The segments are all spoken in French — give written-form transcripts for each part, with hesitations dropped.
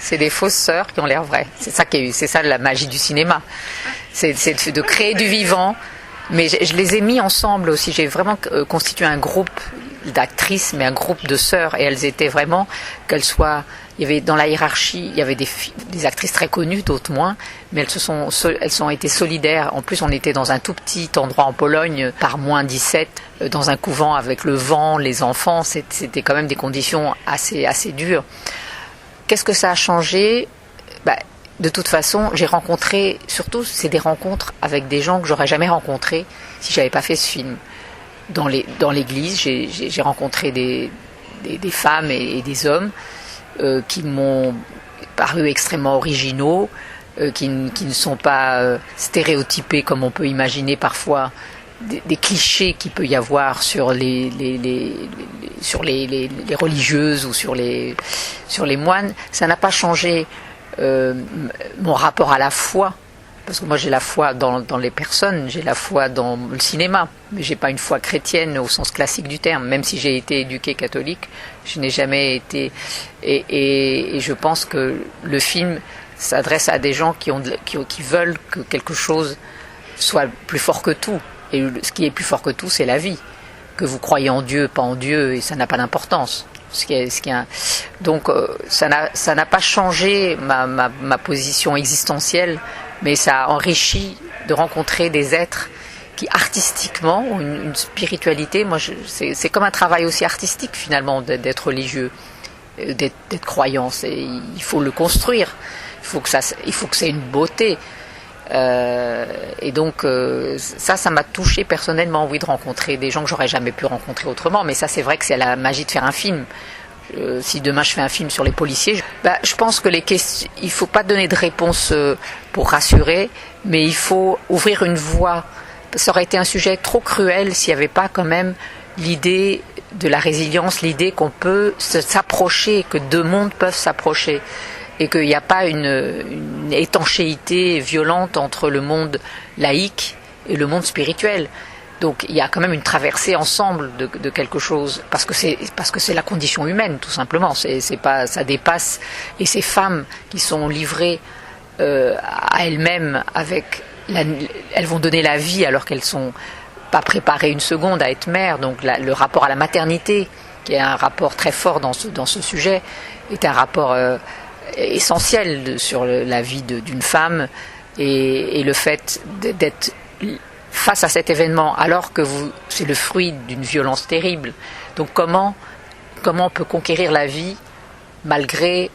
c'est des fausses sœurs qui ont l'air vraies. C'est ça la magie du cinéma. C'est de créer du vivant. Mais je les ai mis ensemble aussi. J'ai vraiment constitué un groupe d'actrices, mais un groupe de sœurs. Et elles étaient vraiment, il y avait dans la hiérarchie, il y avait des actrices très connues, d'autres moins, mais elles ont été solidaires. En plus, on était dans un tout petit endroit en Pologne, par -17, dans un couvent avec le vent, les enfants. C'était quand même des conditions assez dures. Qu'est-ce que ça a changé ? De toute façon, j'ai rencontré, surtout, c'est des rencontres avec des gens que j'aurais jamais rencontrés si j'avais pas fait ce film. Dans l'église, j'ai rencontré des femmes et des hommes qui m'ont paru extrêmement originaux, qui ne sont pas stéréotypés comme on peut imaginer parfois des clichés qu'il peut y avoir sur les religieuses ou sur les moines. Ça n'a pas changé mon rapport à la foi, parce que moi j'ai la foi dans les personnes, j'ai la foi dans le cinéma, mais j'ai pas une foi chrétienne au sens classique du terme, même si j'ai été éduquée catholique, je n'ai jamais été, et je pense que le film s'adresse à des gens qui veulent que quelque chose soit plus fort que tout, et ce qui est plus fort que tout, c'est la vie, que vous croyez en Dieu, pas en Dieu, et ça n'a pas d'importance. Donc ça n'a pas changé ma position existentielle, mais ça a enrichi de rencontrer des êtres qui artistiquement ont une spiritualité. Moi, c'est comme un travail aussi artistique finalement d'être religieux, d'être croyant. Il faut le construire. Il faut que ça ait une beauté. Et donc ça m'a touché personnellement, oui, de rencontrer des gens que j'aurais jamais pu rencontrer autrement. Mais ça, c'est vrai que c'est la magie de faire un film. Si demain je fais un film sur les policiers, je pense que il faut pas donner de réponse pour rassurer, mais il faut ouvrir une voie. Ça aurait été un sujet trop cruel s'il n'y avait pas quand même l'idée de la résilience, l'idée qu'on peut s'approcher, que deux mondes peuvent s'approcher. Et qu'il n'y a pas une étanchéité violente entre le monde laïque et le monde spirituel. Donc il y a quand même une traversée ensemble de quelque chose, parce que c'est la condition humaine, tout simplement. Ça dépasse. Et ces femmes qui sont livrées à elles-mêmes, elles vont donner la vie alors qu'elles sont pas préparées une seconde à être mères. Donc le rapport à la maternité, qui est un rapport très fort dans ce sujet, est un rapport essentiel sur la vie d'une femme, et le fait d'être face à cet événement alors que c'est le fruit d'une violence terrible. Donc comment on peut conquérir la vie malgré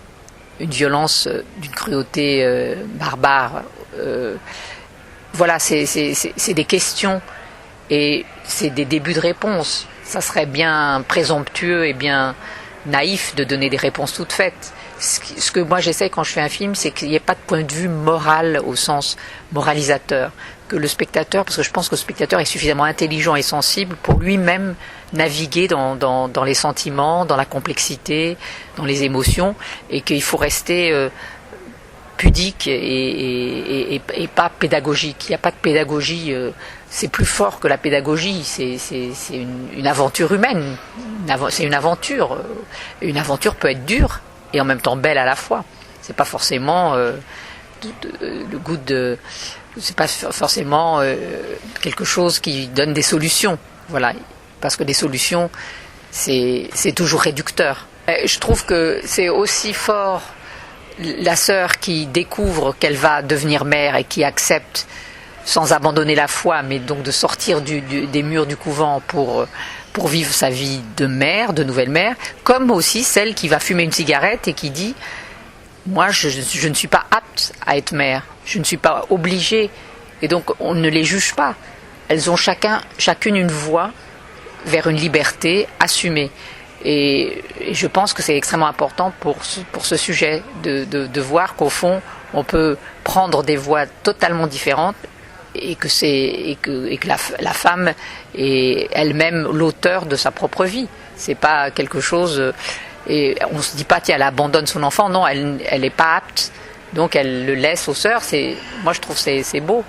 une violence d'une cruauté barbare. Voilà, c'est des questions et c'est des débuts de réponses. Ça serait bien présomptueux et bien naïf de donner des réponses toutes faites. Ce que moi j'essaie quand je fais un film, c'est qu'il n'y ait pas de point de vue moral au sens moralisateur. Que le spectateur, parce que je pense que le spectateur est suffisamment intelligent et sensible pour lui-même naviguer dans les sentiments, dans la complexité, dans les émotions, et qu'il faut rester pudique et pas pédagogique. Il n'y a pas de pédagogie, c'est plus fort que la pédagogie, c'est une aventure humaine, c'est une aventure. Une aventure peut être dure et en même temps belle à la fois. C'est pas forcément le goût de... C'est pas forcément quelque chose qui donne des solutions, voilà, parce que des solutions, c'est toujours réducteur. Je trouve que c'est aussi fort la sœur qui découvre qu'elle va devenir mère et qui accepte, sans abandonner la foi, mais donc de sortir des murs du couvent pour vivre sa vie de mère, de nouvelle mère, comme aussi celle qui va fumer une cigarette et qui dit « Moi, je ne suis pas apte à être mère. Je ne suis pas obligée, et donc on ne les juge pas. Elles ont chacune une voie vers une liberté assumée. Et je pense que c'est extrêmement important pour ce sujet de voir qu'au fond, on peut prendre des voies totalement différentes et que la femme est elle-même l'auteur de sa propre vie. C'est pas quelque chose... Et on ne se dit pas, tiens, elle abandonne son enfant. Non, elle n'est pas apte. Donc elle le laisse aux sœurs. Moi, je trouve que c'est beau.